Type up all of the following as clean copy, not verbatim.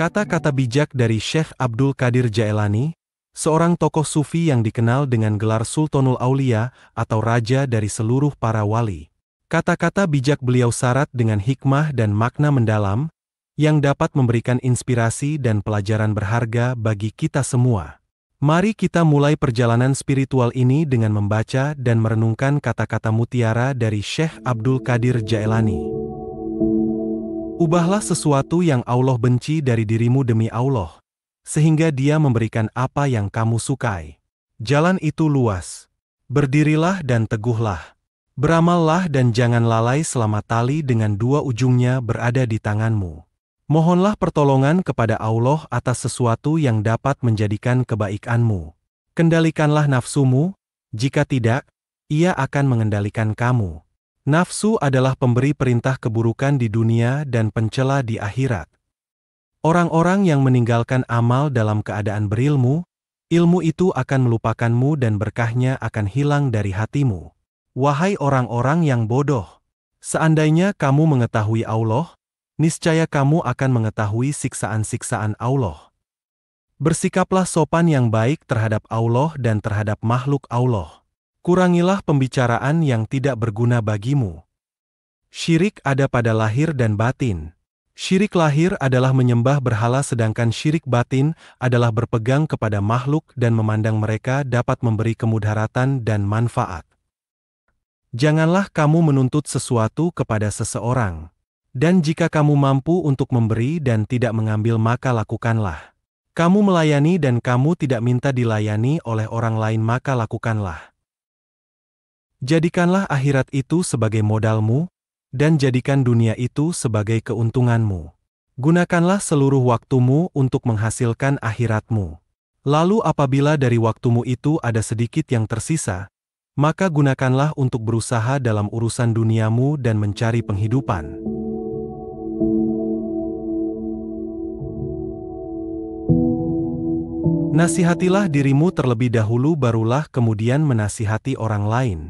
Kata-kata bijak dari Syekh Abdul Qadir Jailani, seorang tokoh sufi yang dikenal dengan gelar Sultanul Aulia atau Raja dari seluruh para wali. Kata-kata bijak beliau syarat dengan hikmah dan makna mendalam, yang dapat memberikan inspirasi dan pelajaran berharga bagi kita semua. Mari kita mulai perjalanan spiritual ini dengan membaca dan merenungkan kata-kata mutiara dari Syekh Abdul Qadir Jailani. Ubahlah sesuatu yang Allah benci dari dirimu demi Allah, sehingga Dia memberikan apa yang kamu sukai. Jalan itu luas. Berdirilah dan teguhlah. Beramallah dan jangan lalai selama tali dengan dua ujungnya berada di tanganmu. Mohonlah pertolongan kepada Allah atas sesuatu yang dapat menjadikan kebaikanmu. Kendalikanlah nafsumu, jika tidak, ia akan mengendalikan kamu. Nafsu adalah pemberi perintah keburukan di dunia dan pencela di akhirat. Orang-orang yang meninggalkan amal dalam keadaan berilmu, ilmu itu akan melupakanmu dan berkahnya akan hilang dari hatimu. Wahai orang-orang yang bodoh, seandainya kamu mengetahui Allah, niscaya kamu akan mengetahui siksaan-siksaan Allah. Bersikaplah sopan yang baik terhadap Allah dan terhadap makhluk Allah. Kurangilah pembicaraan yang tidak berguna bagimu. Syirik ada pada lahir dan batin. Syirik lahir adalah menyembah berhala, sedangkan syirik batin adalah berpegang kepada makhluk dan memandang mereka dapat memberi kemudaratan dan manfaat. Janganlah kamu menuntut sesuatu kepada seseorang. Dan jika kamu mampu untuk memberi dan tidak mengambil, maka lakukanlah. Kamu melayani dan kamu tidak minta dilayani oleh orang lain, maka lakukanlah. Jadikanlah akhirat itu sebagai modalmu, dan jadikan dunia itu sebagai keuntunganmu. Gunakanlah seluruh waktumu untuk menghasilkan akhiratmu. Lalu apabila dari waktumu itu ada sedikit yang tersisa, maka gunakanlah untuk berusaha dalam urusan duniamu dan mencari penghidupan. Nasihatilah dirimu terlebih dahulu, barulah kemudian menasihati orang lain.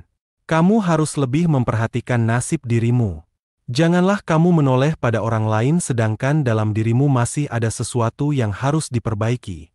Kamu harus lebih memperhatikan nasib dirimu. Janganlah kamu menoleh pada orang lain sedangkan dalam dirimu masih ada sesuatu yang harus diperbaiki.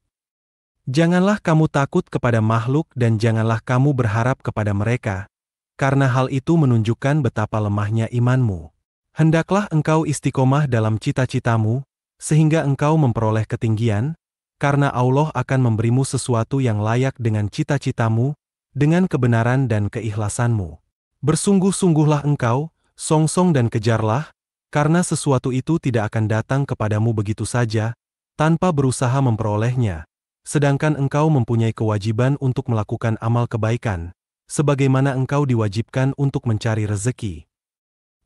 Janganlah kamu takut kepada makhluk dan janganlah kamu berharap kepada mereka, karena hal itu menunjukkan betapa lemahnya imanmu. Hendaklah engkau istiqomah dalam cita-citamu, sehingga engkau memperoleh ketinggian, karena Allah akan memberimu sesuatu yang layak dengan cita-citamu, dengan kebenaran dan keikhlasanmu. Bersungguh-sungguhlah engkau, songsong dan kejarlah, karena sesuatu itu tidak akan datang kepadamu begitu saja, tanpa berusaha memperolehnya, sedangkan engkau mempunyai kewajiban untuk melakukan amal kebaikan, sebagaimana engkau diwajibkan untuk mencari rezeki.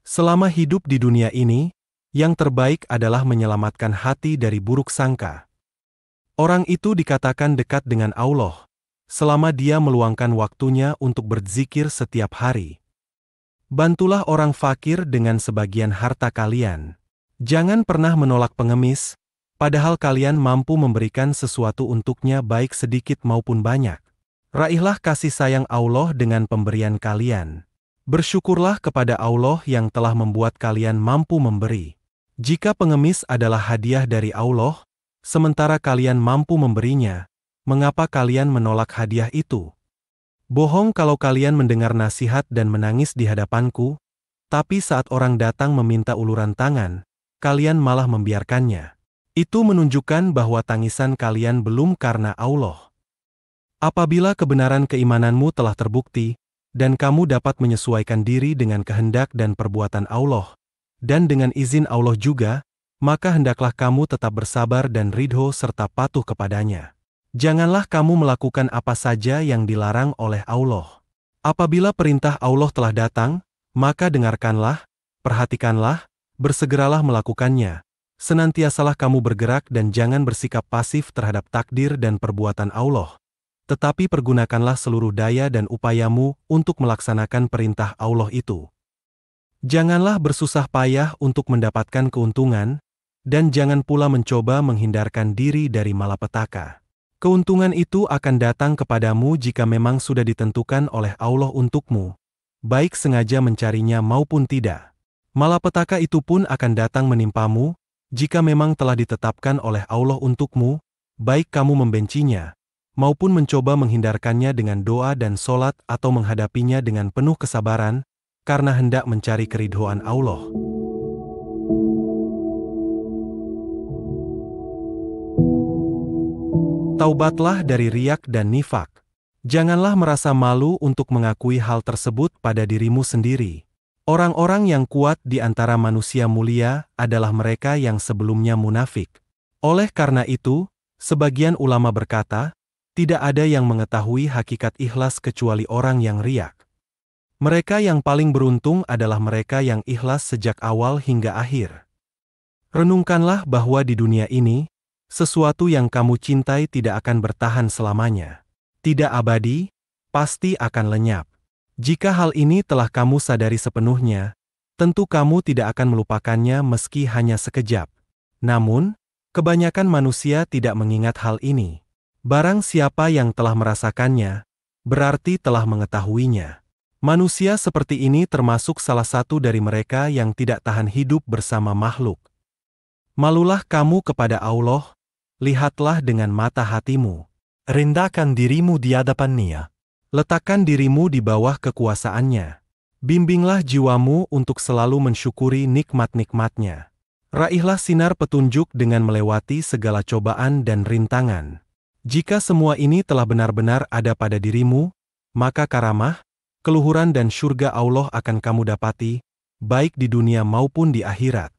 Selama hidup di dunia ini, yang terbaik adalah menyelamatkan hati dari buruk sangka. Orang itu dikatakan dekat dengan Allah, selama dia meluangkan waktunya untuk berzikir setiap hari. Bantulah orang fakir dengan sebagian harta kalian. Jangan pernah menolak pengemis, padahal kalian mampu memberikan sesuatu untuknya baik sedikit maupun banyak. Raihlah kasih sayang Allah dengan pemberian kalian. Bersyukurlah kepada Allah yang telah membuat kalian mampu memberi. Jika pengemis adalah hadiah dari Allah, sementara kalian mampu memberinya, mengapa kalian menolak hadiah itu? Bohong kalau kalian mendengar nasihat dan menangis di hadapanku, tapi saat orang datang meminta uluran tangan, kalian malah membiarkannya. Itu menunjukkan bahwa tangisan kalian belum karena Allah. Apabila kebenaran keimananmu telah terbukti, dan kamu dapat menyesuaikan diri dengan kehendak dan perbuatan Allah, dan dengan izin Allah juga, maka hendaklah kamu tetap bersabar dan ridho serta patuh kepadanya. Janganlah kamu melakukan apa saja yang dilarang oleh Allah. Apabila perintah Allah telah datang, maka dengarkanlah, perhatikanlah, bersegeralah melakukannya. Senantiasalah kamu bergerak dan jangan bersikap pasif terhadap takdir dan perbuatan Allah. Tetapi pergunakanlah seluruh daya dan upayamu untuk melaksanakan perintah Allah itu. Janganlah bersusah payah untuk mendapatkan keuntungan, dan jangan pula mencoba menghindarkan diri dari malapetaka. Keuntungan itu akan datang kepadamu jika memang sudah ditentukan oleh Allah untukmu, baik sengaja mencarinya maupun tidak. Malapetaka itu pun akan datang menimpamu, Jika memang telah ditetapkan oleh Allah untukmu, baik kamu membencinya, maupun mencoba menghindarkannya dengan doa dan solat atau menghadapinya dengan penuh kesabaran, karena hendak mencari keridhaan Allah. Taubatlah dari riak dan nifak. Janganlah merasa malu untuk mengakui hal tersebut pada dirimu sendiri. Orang-orang yang kuat di antara manusia mulia adalah mereka yang sebelumnya munafik. Oleh karena itu, sebagian ulama berkata, tidak ada yang mengetahui hakikat ikhlas kecuali orang yang riak. Mereka yang paling beruntung adalah mereka yang ikhlas sejak awal hingga akhir. Renungkanlah bahwa di dunia ini, sesuatu yang kamu cintai tidak akan bertahan selamanya. Tidak abadi, pasti akan lenyap. Jika hal ini telah kamu sadari sepenuhnya, tentu kamu tidak akan melupakannya meski hanya sekejap. Namun, kebanyakan manusia tidak mengingat hal ini. Barang siapa yang telah merasakannya, berarti telah mengetahuinya. Manusia seperti ini termasuk salah satu dari mereka yang tidak tahan hidup bersama makhluk. Malulah kamu kepada Allah, lihatlah dengan mata hatimu. Rendahkan dirimu di hadapan-Nya. Letakkan dirimu di bawah kekuasaannya. Bimbinglah jiwamu untuk selalu mensyukuri nikmat-nikmat-Nya. Raihlah sinar petunjuk dengan melewati segala cobaan dan rintangan. Jika semua ini telah benar-benar ada pada dirimu, maka karamah, keluhuran dan syurga Allah akan kamu dapati, baik di dunia maupun di akhirat.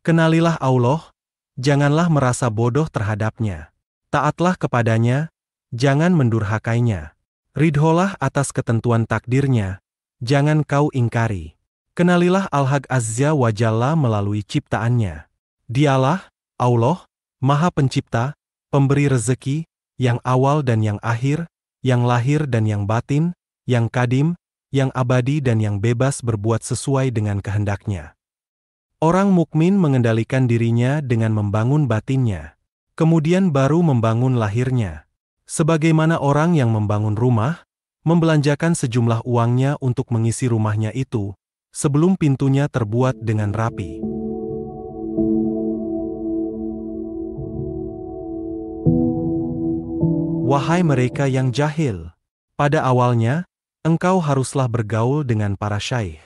Kenalilah Allah, janganlah merasa bodoh terhadapnya. Taatlah kepadanya, jangan mendurhakainya. Ridholah atas ketentuan takdirnya, jangan kau ingkari. Kenalilah Al-Haq Azza wa Jalla melalui ciptaannya. Dialah, Allah, Maha Pencipta, pemberi rezeki, yang awal dan yang akhir, yang lahir dan yang batin, yang kadim, yang abadi dan yang bebas berbuat sesuai dengan kehendaknya. Orang mukmin mengendalikan dirinya dengan membangun batinnya. Kemudian baru membangun lahirnya. Sebagaimana orang yang membangun rumah, membelanjakan sejumlah uangnya untuk mengisi rumahnya itu, sebelum pintunya terbuat dengan rapi. Wahai mereka yang jahil, pada awalnya, engkau haruslah bergaul dengan para syaikh.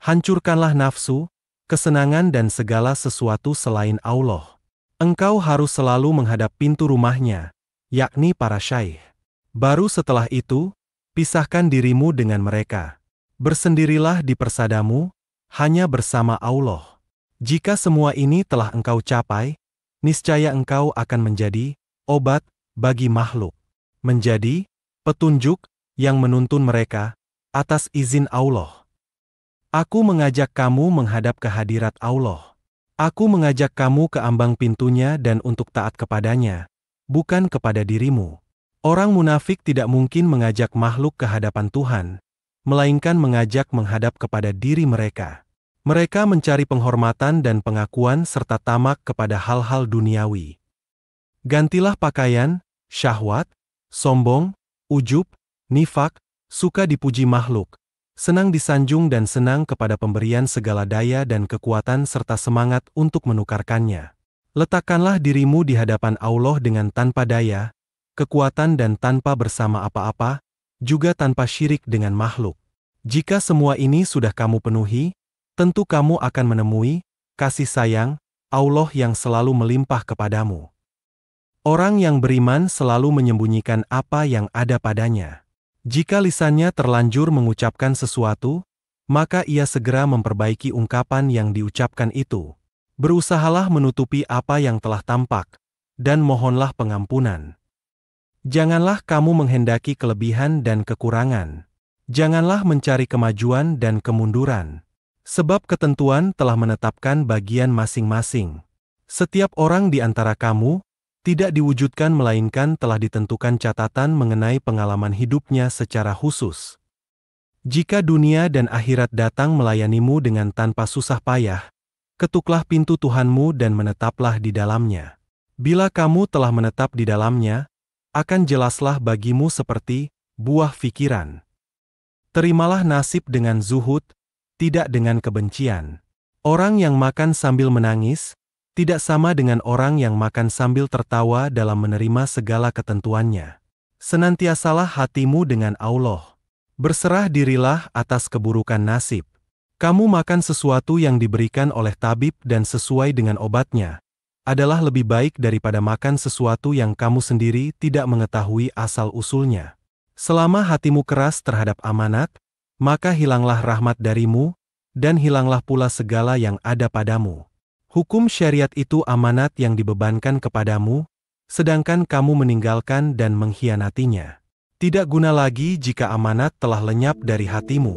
Hancurkanlah nafsu, kesenangan dan segala sesuatu selain Allah. Engkau harus selalu menghadap pintu rumahnya, yakni para syaikh. Baru setelah itu, pisahkan dirimu dengan mereka. Bersendirilah di persadamu, hanya bersama Allah. Jika semua ini telah engkau capai, niscaya engkau akan menjadi obat bagi makhluk. Menjadi petunjuk yang menuntun mereka atas izin Allah. Aku mengajak kamu menghadap ke hadirat Allah. Aku mengajak kamu ke ambang pintunya dan untuk taat kepadanya, bukan kepada dirimu. Orang munafik tidak mungkin mengajak makhluk ke hadapan Tuhan, melainkan mengajak menghadap kepada diri mereka. Mereka mencari penghormatan dan pengakuan serta tamak kepada hal-hal duniawi. Gantilah pakaian, syahwat, sombong, ujub, nifak, suka dipuji makhluk, senang disanjung dan senang kepada pemberian segala daya dan kekuatan serta semangat untuk menukarkannya. Letakkanlah dirimu di hadapan Allah dengan tanpa daya, kekuatan dan tanpa bersama apa-apa, juga tanpa syirik dengan makhluk. Jika semua ini sudah kamu penuhi, tentu kamu akan menemui kasih sayang Allah yang selalu melimpah kepadamu. Orang yang beriman selalu menyembunyikan apa yang ada padanya. Jika lisannya terlanjur mengucapkan sesuatu, maka ia segera memperbaiki ungkapan yang diucapkan itu. Berusahalah menutupi apa yang telah tampak, dan mohonlah pengampunan. Janganlah kamu menghendaki kelebihan dan kekurangan. Janganlah mencari kemajuan dan kemunduran. Sebab ketentuan telah menetapkan bagian masing-masing. Setiap orang di antara kamu, tidak diwujudkan melainkan telah ditentukan catatan mengenai pengalaman hidupnya secara khusus. Jika dunia dan akhirat datang melayanimu dengan tanpa susah payah, ketuklah pintu Tuhanmu dan menetaplah di dalamnya. Bila kamu telah menetap di dalamnya, akan jelaslah bagimu seperti buah fikiran. Terimalah nasib dengan zuhud, tidak dengan kebencian. Orang yang makan sambil menangis, Tidak sama dengan orang yang makan sambil tertawa dalam menerima segala ketentuannya. Senantiasalah hatimu dengan Allah. Berserah dirilah atas keburukan nasib. Kamu makan sesuatu yang diberikan oleh tabib dan sesuai dengan obatnya, adalah lebih baik daripada makan sesuatu yang kamu sendiri tidak mengetahui asal-usulnya. Selama hatimu keras terhadap amanat, maka hilanglah rahmat darimu, dan hilanglah pula segala yang ada padamu. Hukum syariat itu amanat yang dibebankan kepadamu, sedangkan kamu meninggalkan dan mengkhianatinya. Tidak guna lagi jika amanat telah lenyap dari hatimu.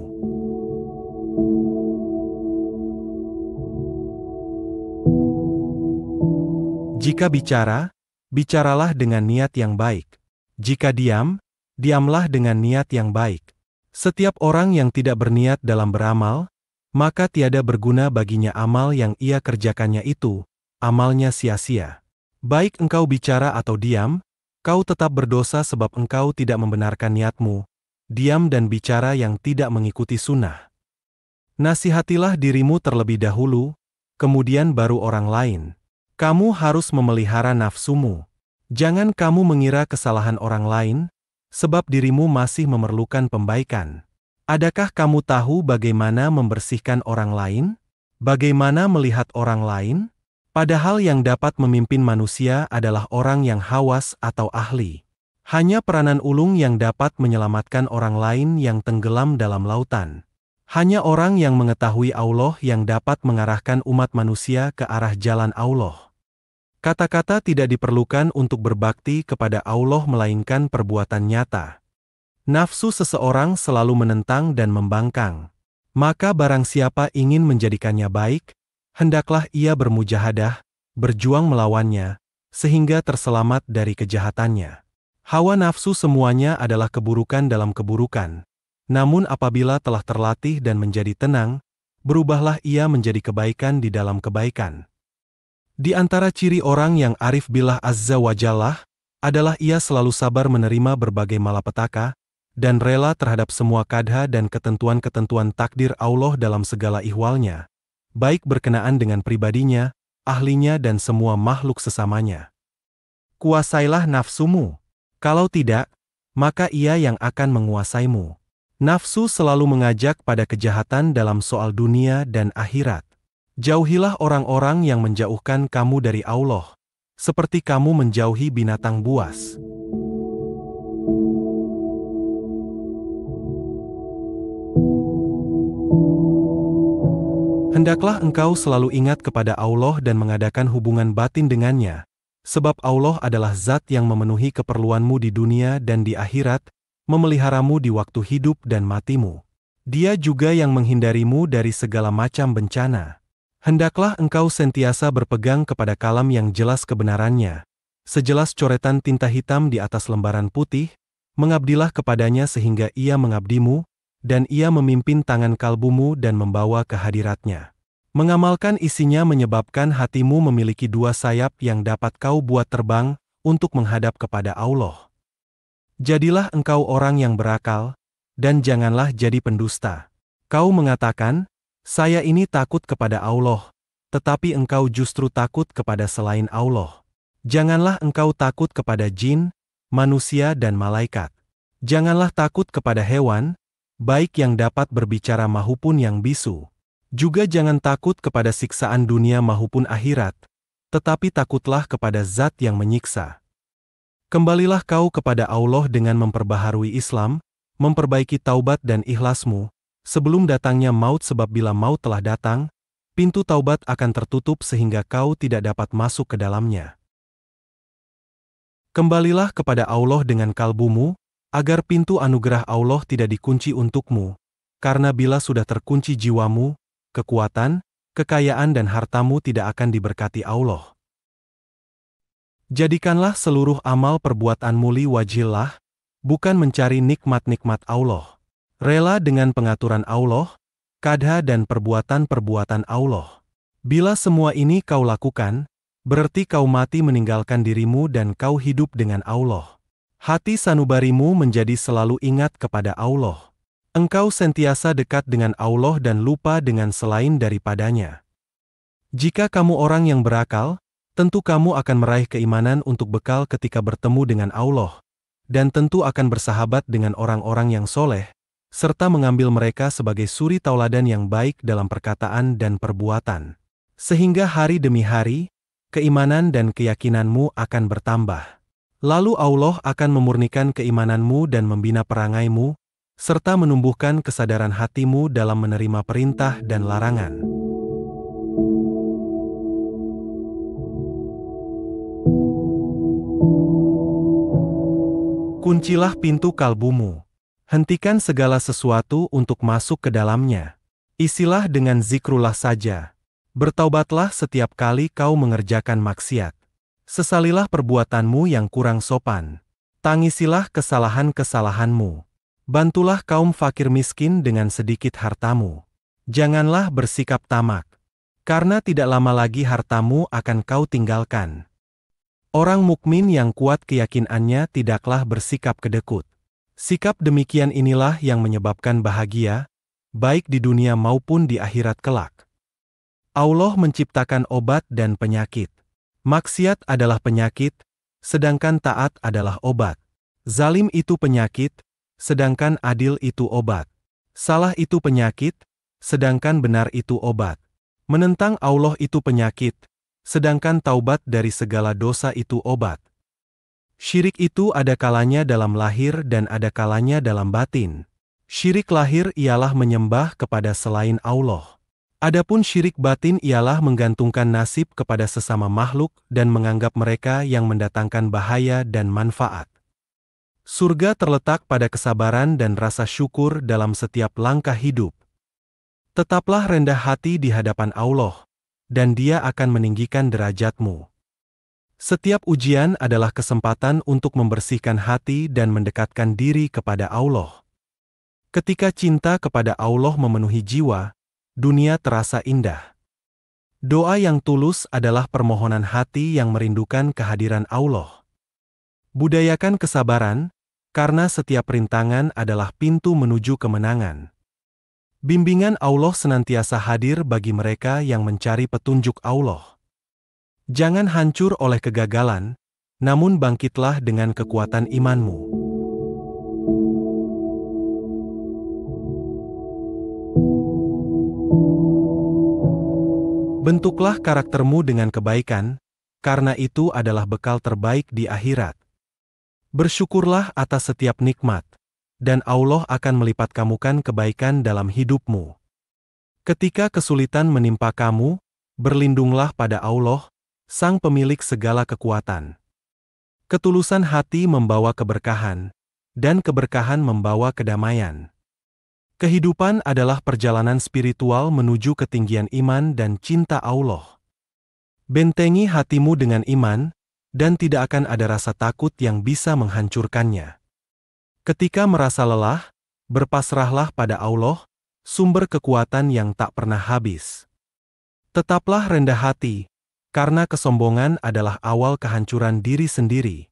Jika bicara, bicaralah dengan niat yang baik. Jika diam, diamlah dengan niat yang baik. Setiap orang yang tidak berniat dalam beramal, maka tiada berguna baginya amal yang ia kerjakannya itu, amalnya sia-sia. Baik engkau bicara atau diam, kau tetap berdosa sebab engkau tidak membenarkan niatmu, diam dan bicara yang tidak mengikuti sunnah. Nasihatilah dirimu terlebih dahulu, kemudian baru orang lain. Kamu harus memelihara nafsumu. Jangan kamu mengira kesalahan orang lain, sebab dirimu masih memerlukan pembaikan. Adakah kamu tahu bagaimana membersihkan orang lain? Bagaimana melihat orang lain? Padahal yang dapat memimpin manusia adalah orang yang hawas atau ahli. Hanya peranan ulung yang dapat menyelamatkan orang lain yang tenggelam dalam lautan. Hanya orang yang mengetahui Allah yang dapat mengarahkan umat manusia ke arah jalan Allah. Kata-kata tidak diperlukan untuk berbakti kepada Allah melainkan perbuatan nyata. Nafsu seseorang selalu menentang dan membangkang. Maka barang siapa ingin menjadikannya baik, hendaklah ia bermujahadah, berjuang melawannya, sehingga terselamat dari kejahatannya. Hawa nafsu semuanya adalah keburukan dalam keburukan. Namun apabila telah terlatih dan menjadi tenang, berubahlah ia menjadi kebaikan di dalam kebaikan. Di antara ciri orang yang arif billah azza wa jalla, adalah ia selalu sabar menerima berbagai malapetaka, dan rela terhadap semua kadha dan ketentuan-ketentuan takdir Allah dalam segala ihwalnya, baik berkenaan dengan pribadinya, ahlinya dan semua makhluk sesamanya. Kuasailah nafsumu. Kalau tidak, maka ia yang akan menguasaimu. Nafsu selalu mengajak pada kejahatan dalam soal dunia dan akhirat. Jauhilah orang-orang yang menjauhkan kamu dari Allah, seperti kamu menjauhi binatang buas. Hendaklah engkau selalu ingat kepada Allah dan mengadakan hubungan batin dengannya, sebab Allah adalah zat yang memenuhi keperluanmu di dunia dan di akhirat, memeliharamu di waktu hidup dan matimu. Dia juga yang menghindarimu dari segala macam bencana. Hendaklah engkau sentiasa berpegang kepada kalam yang jelas kebenarannya, sejelas coretan tinta hitam di atas lembaran putih, mengabdilah kepadanya sehingga ia mengabdimu, dan ia memimpin tangan kalbumu dan membawa ke hadiratnya. Mengamalkan isinya menyebabkan hatimu memiliki dua sayap yang dapat kau buat terbang untuk menghadap kepada Allah. Jadilah engkau orang yang berakal, dan janganlah jadi pendusta. Kau mengatakan, saya ini takut kepada Allah, tetapi engkau justru takut kepada selain Allah. Janganlah engkau takut kepada jin, manusia dan malaikat. Janganlah takut kepada hewan, baik yang dapat berbicara maupun yang bisu. Juga jangan takut kepada siksaan dunia maupun akhirat, tetapi takutlah kepada zat yang menyiksa. Kembalilah kau kepada Allah dengan memperbaharui Islam, memperbaiki taubat dan ikhlasmu, sebelum datangnya maut sebab bila maut telah datang, pintu taubat akan tertutup sehingga kau tidak dapat masuk ke dalamnya. Kembalilah kepada Allah dengan kalbumu, agar pintu anugerah Allah tidak dikunci untukmu, karena bila sudah terkunci jiwamu, kekuatan, kekayaan dan hartamu tidak akan diberkati Allah. Jadikanlah seluruh amal perbuatanmu li wajhillah, bukan mencari nikmat-nikmat Allah. Rela dengan pengaturan Allah, kadha dan perbuatan-perbuatan Allah. Bila semua ini kau lakukan, berarti kau mati meninggalkan dirimu dan kau hidup dengan Allah. Hati sanubarimu menjadi selalu ingat kepada Allah. Engkau sentiasa dekat dengan Allah dan lupa dengan selain daripadanya. Jika kamu orang yang berakal, tentu kamu akan meraih keimanan untuk bekal ketika bertemu dengan Allah, dan tentu akan bersahabat dengan orang-orang yang soleh, serta mengambil mereka sebagai suri tauladan yang baik dalam perkataan dan perbuatan. Sehingga hari demi hari, keimanan dan keyakinanmu akan bertambah. Lalu Allah akan memurnikan keimananmu dan membina perangaimu, serta menumbuhkan kesadaran hatimu dalam menerima perintah dan larangan. Kuncilah pintu kalbumu. Hentikan segala sesuatu untuk masuk ke dalamnya. Isilah dengan zikrullah saja. Bertaubatlah setiap kali kau mengerjakan maksiat. Sesalilah perbuatanmu yang kurang sopan. Tangisilah kesalahan-kesalahanmu. Bantulah kaum fakir miskin dengan sedikit hartamu. Janganlah bersikap tamak, karena tidak lama lagi hartamu akan kau tinggalkan. Orang mukmin yang kuat keyakinannya tidaklah bersikap kedekut. Sikap demikian inilah yang menyebabkan bahagia, baik di dunia maupun di akhirat kelak. Allah menciptakan obat dan penyakit. Maksiat adalah penyakit, sedangkan taat adalah obat. Zalim itu penyakit, sedangkan adil itu obat. Salah itu penyakit, sedangkan benar itu obat. Menentang Allah itu penyakit, sedangkan taubat dari segala dosa itu obat. Syirik itu ada kalanya dalam lahir dan ada kalanya dalam batin. Syirik lahir ialah menyembah kepada selain Allah. Adapun syirik batin ialah menggantungkan nasib kepada sesama makhluk dan menganggap mereka yang mendatangkan bahaya dan manfaat. Surga terletak pada kesabaran dan rasa syukur dalam setiap langkah hidup. Tetaplah rendah hati di hadapan Allah, dan Dia akan meninggikan derajatmu. Setiap ujian adalah kesempatan untuk membersihkan hati dan mendekatkan diri kepada Allah. Ketika cinta kepada Allah memenuhi jiwa, dunia terasa indah. Doa yang tulus adalah permohonan hati yang merindukan kehadiran Allah. Budayakan kesabaran, karena setiap rintangan adalah pintu menuju kemenangan. Bimbingan Allah senantiasa hadir bagi mereka yang mencari petunjuk Allah. Jangan hancur oleh kegagalan, namun bangkitlah dengan kekuatan imanmu. Bentuklah karaktermu dengan kebaikan, karena itu adalah bekal terbaik di akhirat. Bersyukurlah atas setiap nikmat, dan Allah akan melipat gandakan kebaikan dalam hidupmu. Ketika kesulitan menimpa kamu, berlindunglah pada Allah, Sang Pemilik segala kekuatan. Ketulusan hati membawa keberkahan, dan keberkahan membawa kedamaian. Kehidupan adalah perjalanan spiritual menuju ketinggian iman dan cinta Allah. Bentengi hatimu dengan iman, dan tidak akan ada rasa takut yang bisa menghancurkannya. Ketika merasa lelah, berpasrahlah pada Allah, sumber kekuatan yang tak pernah habis. Tetaplah rendah hati, karena kesombongan adalah awal kehancuran diri sendiri.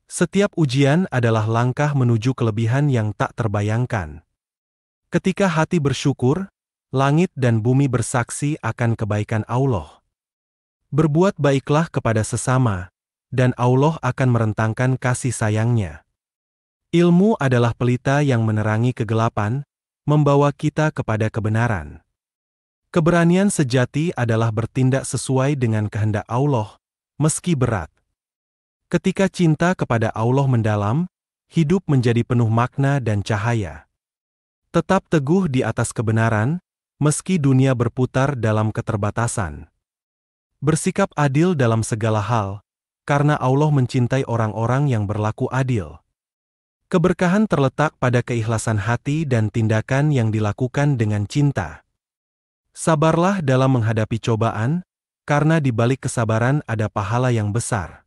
Setiap ujian adalah langkah menuju kelebihan yang tak terbayangkan. Ketika hati bersyukur, langit dan bumi bersaksi akan kebaikan Allah. Berbuat baiklah kepada sesama, dan Allah akan merentangkan kasih sayangnya. Ilmu adalah pelita yang menerangi kegelapan, membawa kita kepada kebenaran. Keberanian sejati adalah bertindak sesuai dengan kehendak Allah, meski berat. Ketika cinta kepada Allah mendalam, hidup menjadi penuh makna dan cahaya. Tetap teguh di atas kebenaran, meski dunia berputar dalam keterbatasan. Bersikap adil dalam segala hal, karena Allah mencintai orang-orang yang berlaku adil. Keberkahan terletak pada keikhlasan hati dan tindakan yang dilakukan dengan cinta. Sabarlah dalam menghadapi cobaan, karena di balik kesabaran ada pahala yang besar.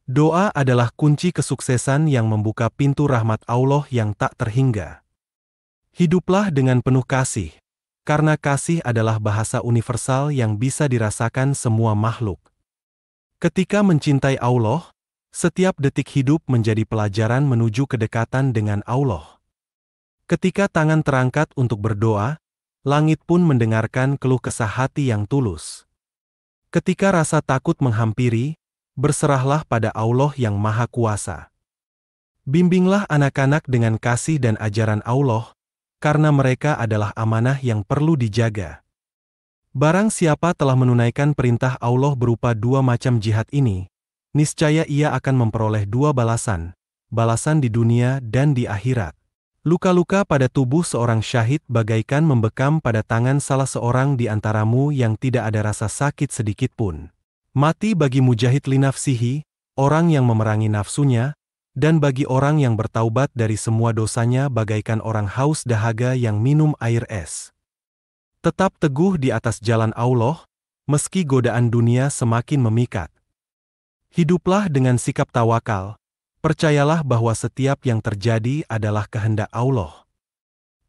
Doa adalah kunci kesuksesan yang membuka pintu rahmat Allah yang tak terhingga. Hiduplah dengan penuh kasih, karena kasih adalah bahasa universal yang bisa dirasakan semua makhluk. Ketika mencintai Allah, setiap detik hidup menjadi pelajaran menuju kedekatan dengan Allah. Ketika tangan terangkat untuk berdoa, langit pun mendengarkan keluh kesah hati yang tulus. Ketika rasa takut menghampiri, berserahlah pada Allah yang Maha Kuasa. Bimbinglah anak-anak dengan kasih dan ajaran Allah, karena mereka adalah amanah yang perlu dijaga. Barang siapa telah menunaikan perintah Allah berupa dua macam jihad ini, niscaya ia akan memperoleh dua balasan di dunia dan di akhirat. Luka-luka pada tubuh seorang syahid bagaikan membekam pada tangan salah seorang di antaramu yang tidak ada rasa sakit sedikit pun. Mati bagi mujahid linafsihi, orang yang memerangi nafsunya, dan bagi orang yang bertaubat dari semua dosanya bagaikan orang haus dahaga yang minum air es. Tetap teguh di atas jalan Allah, meski godaan dunia semakin memikat. Hiduplah dengan sikap tawakal, percayalah bahwa setiap yang terjadi adalah kehendak Allah.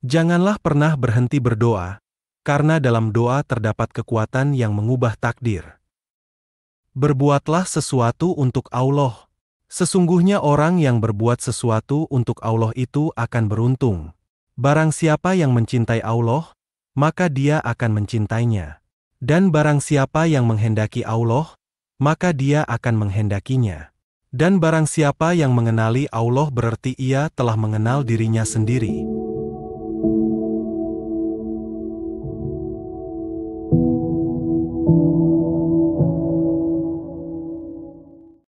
Janganlah pernah berhenti berdoa, karena dalam doa terdapat kekuatan yang mengubah takdir. Berbuatlah sesuatu untuk Allah. Sesungguhnya orang yang berbuat sesuatu untuk Allah itu akan beruntung. Barang siapa yang mencintai Allah, maka dia akan mencintainya. Dan barang siapa yang menghendaki Allah, maka dia akan menghendakinya. Dan barang siapa yang mengenali Allah berarti ia telah mengenal dirinya sendiri.